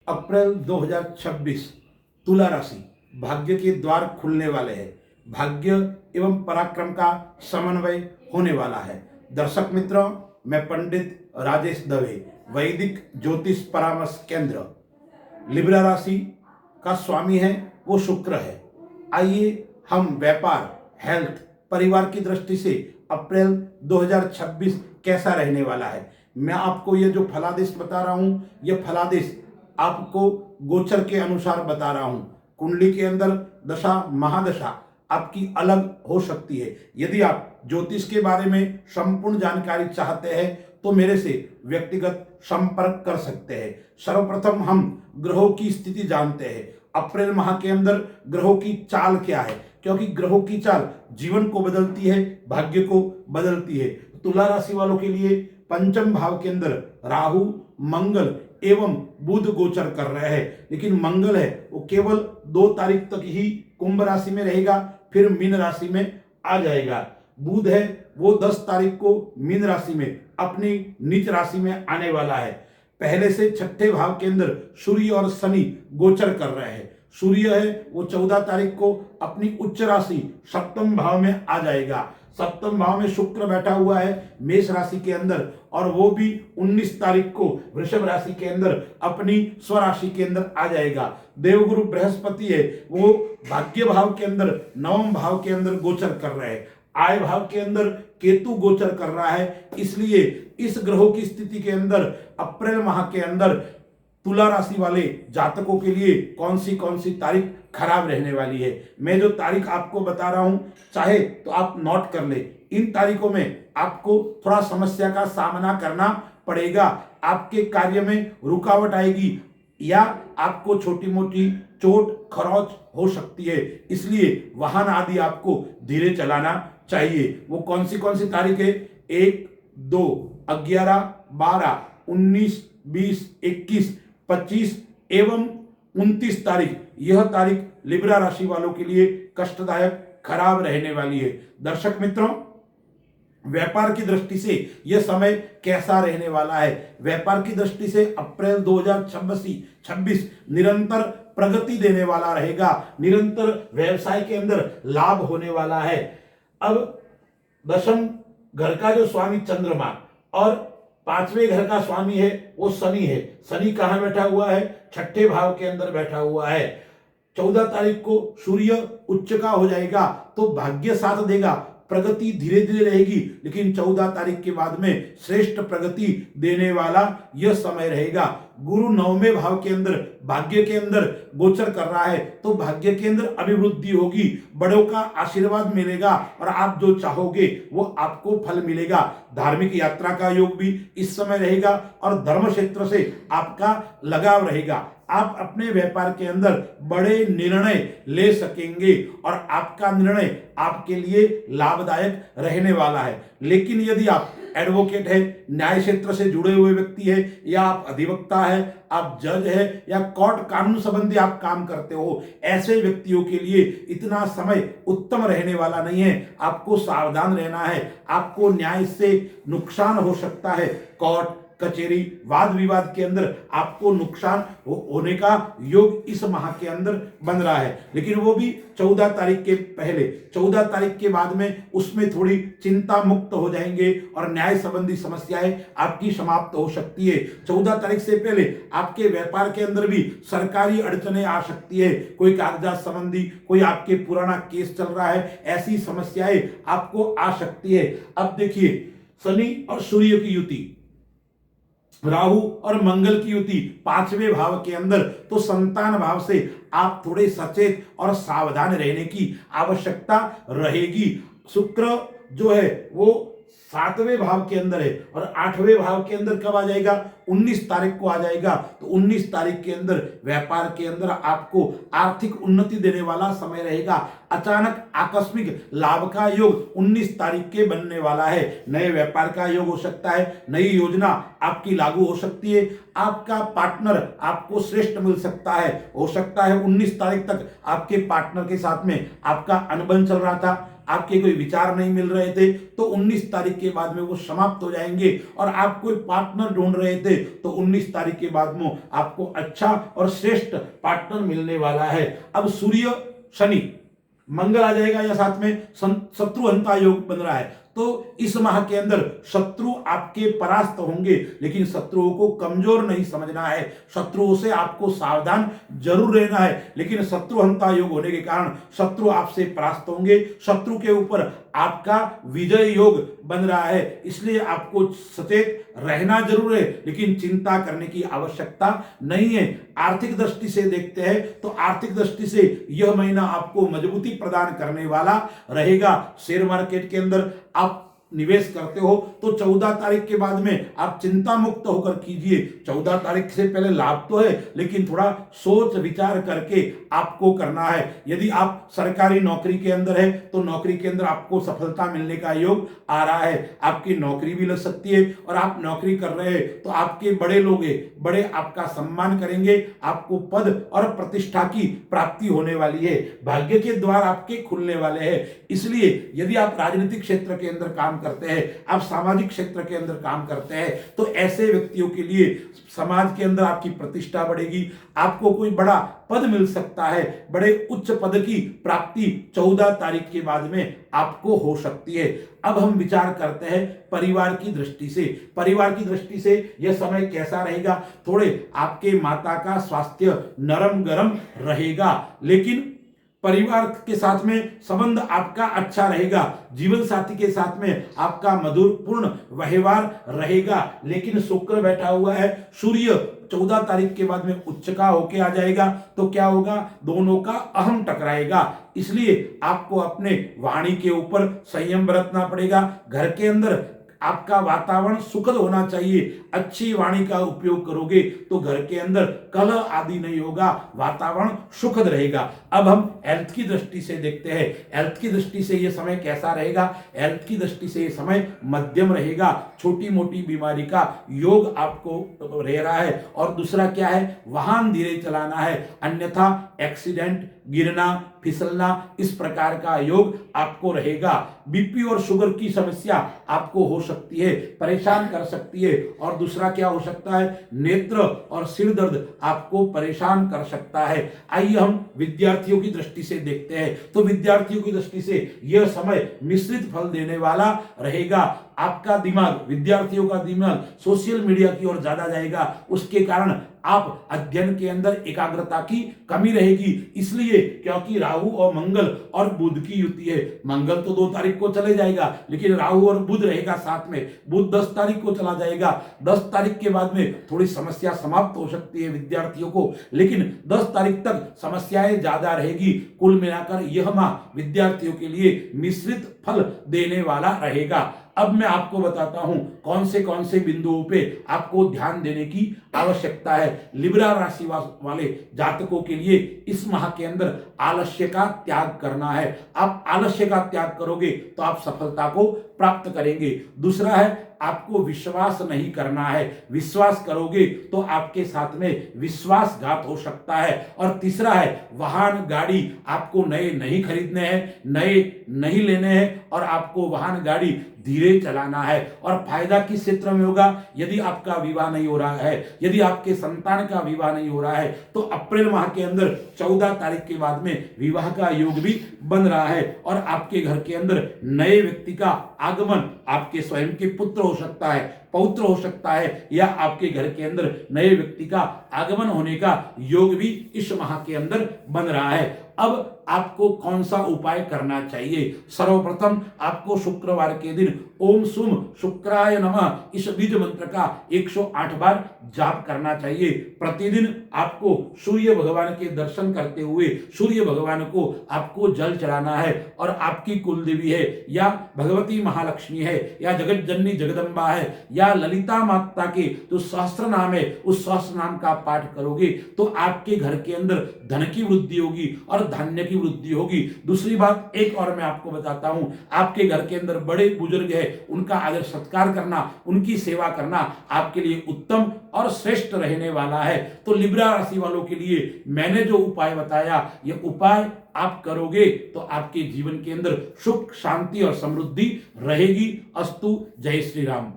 अप्रैल 2026 तुला राशि भाग्य के द्वार खुलने वाले हैं। भाग्य एवं पराक्रम का समन्वय होने वाला है। दर्शक मित्रों, मैं पंडित राजेश दवे, वैदिक ज्योतिष परामर्श केंद्र। लिब्रा राशि का स्वामी है वो शुक्र है। आइए हम व्यापार, हेल्थ, परिवार की दृष्टि से अप्रैल 2026 कैसा रहने वाला है। मैं आपको ये जो फलादेश बता रहा हूँ, ये फलादेश आपको गोचर के अनुसार बता रहा हूँ। कुंडली के अंदर दशा महादशा आपकी अलग हो सकती है। यदि आप ज्योतिष के बारे में संपूर्ण जानकारी चाहते हैं तो मेरे से व्यक्तिगत संपर्क कर सकते हैं। सर्वप्रथम हम ग्रहों की स्थिति जानते हैं। अप्रैल माह के अंदर ग्रहों की चाल क्या है, क्योंकि ग्रहों की चाल जीवन को बदलती है, भाग्य को बदलती है। तुला राशि वालों के लिए पंचम भाव के अंदर राहु, मंगल एवं बुध गोचर कर रहे हैं। लेकिन मंगल है वो केवल 2 तारीख तक ही कुंभ राशि में रहेगा, फिर मीन राशि में आ जाएगा। बुध है वो 10 तारीख को मीन राशि में अपनी नीच राशि में आने वाला है। पहले से छठे भाव के अंदर सूर्य और शनि गोचर कर रहे हैं। सूर्य है वो 14 तारीख को अपनी उच्च राशि सप्तम भाव में आ जाएगा। सप्तम भाव में शुक्र बैठा हुआ है मेष राशि के अंदर, और वो भी 19 तारीख को वृषभ राशि के अंदर अपनी स्वराशि के अंदर आ जाएगा। देवगुरु बृहस्पति है वो भाग्य भाव के अंदर नवम भाव के अंदर गोचर कर रहे हैं। आय भाव के अंदर केतु गोचर कर रहा है। इसलिए इस ग्रहों की स्थिति के अंदर अप्रैल माह के अंदर तुला राशि वाले जातकों के लिए कौन सी तारीख खराब रहने वाली है। मैं जो तारीख आपको बता रहा हूं, चाहे तो आप नोट कर ले। इन तारीखों में आपको थोड़ा समस्या का सामना करना पड़ेगा। आपके कार्य में रुकावट आएगी या आपको छोटी मोटी चोट खरोच हो सकती है। इसलिए वाहन आदि आपको धीरे चलाना चाहिए। वो कौन सी तारीख है? 1, 2, 11, 12, 19, 20, 21, 25 एवं 29 तारीख। यह तारीख लिब्रा राशि वालों के लिए कष्टदायक खराब रहने वाली है। दर्शक मित्रों, व्यापार की दृष्टि से यह समय कैसा रहने वाला है? व्यापार की दृष्टि से अप्रैल 2026 निरंतर प्रगति देने वाला रहेगा। निरंतर व्यवसाय के अंदर लाभ होने वाला है। अब दशम घर का जो स्वामी चंद्रमा और 5वें घर का स्वामी है वो शनि है। शनि कहां बैठा हुआ है? छठे भाव के अंदर बैठा हुआ है। 14 तारीख को सूर्य उच्च का हो जाएगा तो भाग्य साथ देगा, प्रगति धीरे धीरे रहेगी, लेकिन 14 तारीख के बाद में श्रेष्ठ प्रगति देने वाला यह समय रहेगा। गुरु 9वें भाव के अंदर भाग्य के अंदर गोचर कर रहा है तो भाग्य के अंदर अभिवृद्धि होगी, बड़ों का आशीर्वाद मिलेगा और आप जो चाहोगे वो आपको फल मिलेगा। धार्मिक यात्रा का योग भी इस समय रहेगा और धर्म क्षेत्र से आपका लगाव रहेगा। आप अपने व्यापार के अंदर बड़े निर्णय ले सकेंगे और आपका निर्णय आपके लिए लाभदायक रहने वाला है। लेकिन यदि आप एडवोकेट है, न्याय क्षेत्र से जुड़े हुए व्यक्ति है, या आप अधिवक्ता है, आप जज है, या कोर्ट कानून संबंधी आप काम करते हो, ऐसे व्यक्तियों के लिए इतना समय उत्तम रहने वाला नहीं है। आपको सावधान रहना है। आपको न्याय से नुकसान हो सकता है। कोर्ट कचेरी वाद विवाद के अंदर आपको नुकसान होने का योग इस माह के अंदर बन रहा है। लेकिन वो भी 14 तारीख के पहले, 14 तारीख के बाद में उसमें थोड़ी चिंता मुक्त हो जाएंगे और न्याय संबंधी समस्याएं आपकी समाप्त हो सकती है। 14 तारीख से पहले आपके व्यापार के अंदर भी सरकारी अड़चने आ सकती है। कोई कागजात संबंधी कोई आपके पुराना केस चल रहा है, ऐसी समस्याएं आपको आ सकती है। अब देखिए, शनि और सूर्य की युति, राहु और मंगल की युति 5वें भाव के अंदर, तो संतान भाव से आप थोड़े सचेत और सावधान रहने की आवश्यकता रहेगी। शुक्र जो है वो 7वें भाव के अंदर है और 8वें भाव के अंदर कब आ जाएगा? 19 तारीख को आ जाएगा। तो 19 तारीख के अंदर व्यापार के अंदर आपको आर्थिक उन्नति देने वाला समय रहेगा। अचानक आकस्मिक लाभ का योग 19 तारीख के बनने वाला है। नए व्यापार का योग हो सकता है, नई योजना आपकी लागू हो सकती है, आपका पार्टनर आपको श्रेष्ठ मिल सकता है। हो सकता है 19 तारीख तक आपके पार्टनर के साथ में आपका अनबन चल रहा था, आपके कोई विचार नहीं मिल रहे थे तो 19 तारीख के बाद में वो समाप्त हो जाएंगे, और आप कोई पार्टनर ढूंढ रहे थे तो 19 तारीख के बाद में आपको अच्छा और श्रेष्ठ पार्टनर मिलने वाला है। अब सूर्य शनि मंगल आ जाएगा या साथ में शत्रुहंता योग बन रहा है, तो इस माह के अंदर शत्रु आपके परास्त होंगे, लेकिन शत्रुओं को कमजोर नहीं समझना है, शत्रुओं से आपको सावधान जरूर रहना है। लेकिन शत्रुहंता योग होने के कारण शत्रु आपसे परास्त होंगे, शत्रु के ऊपर आपका विजय योग बन रहा है, इसलिए आपको सचेत रहना जरूर है, लेकिन चिंता करने की आवश्यकता नहीं है। आर्थिक दृष्टि से देखते हैं तो आर्थिक दृष्टि से यह महीना आपको मजबूती प्रदान करने वाला रहेगा। शेयर मार्केट के अंदर आप निवेश करते हो तो 14 तारीख के बाद में आप चिंता मुक्त होकर कीजिए। 14 तारीख से पहले लाभ तो है, लेकिन थोड़ा सोच विचार करके आपको करना है। यदि आप सरकारी नौकरी के अंदर है तो नौकरी के अंदर आपको सफलता मिलने का योग आ रहा है, आपकी नौकरी भी लग सकती है, और आप नौकरी कर रहे हैं तो आपके बड़े लोग बड़े आपका सम्मान करेंगे, आपको पद और प्रतिष्ठा की प्राप्ति होने वाली है, भाग्य के द्वार आपके खुलने वाले हैं। इसलिए यदि आप राजनीतिक क्षेत्र के अंदर काम करते हैं, आप सामाजिक क्षेत्र के अंदर काम करते हैं, तो ऐसे व्यक्तियों के लिए समाज के अंदर आपकी प्रतिष्ठा बढ़ेगी, आपको कोई बड़ा पद मिल सकता है, बड़े उच्च पद की प्राप्ति 14 तारीख के बाद में आपको हो सकती है। अब हम विचार करते हैं परिवार की दृष्टि से। परिवार की दृष्टि से यह समय कैसा रहेगा? थोड़े आपके माता का स्वास्थ्य नरम गरम रहेगा, लेकिन परिवार के साथ में संबंध आपका अच्छा रहेगा, जीवन साथी के साथ में आपका मधुरपूर्ण व्यवहार रहेगा। लेकिन शुक्र बैठा हुआ है, सूर्य 14 तारीख के बाद में उच्च का होके आ जाएगा, तो क्या होगा? दोनों का अहम टकराएगा। इसलिए आपको अपने वाणी के ऊपर संयम बरतना पड़ेगा। घर के अंदर आपका वातावरण सुखद होना चाहिए, अच्छी वाणी का उपयोग करोगे तो घर के अंदर कलह आदि नहीं होगा, वातावरण सुखद रहेगा। अब हम हेल्थ की दृष्टि से देखते हैं, हेल्थ की दृष्टि से यह समय कैसा रहेगा? हेल्थ की दृष्टि से यह समय मध्यम रहेगा, छोटी मोटी बीमारी का योग आपको रह रहा है। और दूसरा क्या है? वाहन धीरे चलाना है, अन्यथा एक्सीडेंट, गिरना, फिसलना, इस प्रकार का योग आपको रहेगा। बीपी और शुगर की समस्या आपको हो सकती है, परेशान कर सकती है। और दूसरा क्या हो सकता है? नेत्र और सिर दर्द आपको परेशान कर सकता है। आइए हम विद्यार्थियों की दृष्टि से देखते हैं। तो विद्यार्थियों की दृष्टि से यह समय मिश्रित फल देने वाला रहेगा। आपका दिमाग, विद्यार्थियों का दिमाग सोशल मीडिया की ओर ज्यादा जाएगा, उसके कारण आप अध्ययन के अंदर एकाग्रता की कमी रहेगी। इसलिए क्योंकि राहु और मंगल और बुध की युति है। मंगल तो 2 तारीख को चले जाएगा, लेकिन राहु और बुध रहेगा साथ में। बुध 10 तारीख को चला जाएगा। 10 तारीख के बाद में थोड़ी समस्या समाप्त हो सकती है विद्यार्थियों को, लेकिन 10 तारीख तक समस्याएं ज्यादा रहेगी। कुल मिलाकर यह माह विद्यार्थियों के लिए मिश्रित फल देने वाला रहेगा। अब मैं आपको बताता हूं कौन से बिंदुओं पे आपको ध्यान देने की आवश्यकता है। लिब्रा राशि वाले जातकों के लिए इस माह के अंदर आलस्य का त्याग करना है। आप आलस्य का त्याग करोगे तो आप सफलता को प्राप्त करेंगे। दूसरा है, आपको विश्वास नहीं करना है, विश्वास करोगे तो आपके साथ में विश्वासघात हो सकता है। और तीसरा है, वाहन गाड़ी आपको नए नहीं खरीदने हैं, नए नहीं लेने हैं, और आपको वाहन गाड़ी धीरे चलाना है। और फायदा किस क्षेत्र में होगा? यदि आपका विवाह नहीं हो रहा है, यदि आपके संतान का विवाह नहीं हो रहा है, तो अप्रैल माह के अंदर 14 तारीख के बाद में विवाह का योग भी बन रहा है। और आपके घर के अंदर नए व्यक्ति का आगमन, आपके स्वयं के पुत्र हो सकता है, पौत्र हो सकता है, या आपके घर के अंदर नए व्यक्ति का आगमन होने का योग भी इस माह के अंदर बन रहा है। अब आपको कौन सा उपाय करना चाहिए? सर्वप्रथम आपको शुक्रवार के दिन ओम सुम शुक्राय नमः इस बीज मंत्र का 108 बार जाप करना चाहिए। प्रतिदिन आपको सूर्य भगवान के दर्शन करते हुए सूर्य भगवान को आपको जल चढ़ाना है। और आपकी कुल देवी है, या भगवती महालक्ष्मी है, या जगत जननी जगदम्बा है, या ललिता माता के जो सहस्त्र नाम है उस सहस्त्र नाम का पाठ करोगे तो आपके घर के अंदर धन की वृद्धि होगी और धान्य की वृद्धि होगी। दूसरी बात एक और मैं आपको बताता हूं, आपके घर के अंदर बड़े बुजुर्ग है उनका आदर सत्कार करना, उनकी सेवा करना आपके लिए उत्तम और श्रेष्ठ रहने वाला है। तो लिब्रा राशि वालों के लिए मैंने जो उपाय बताया, यह उपाय आप करोगे तो आपके जीवन के अंदर सुख, शांति और समृद्धि रहेगी। अस्तु। जय श्री राम।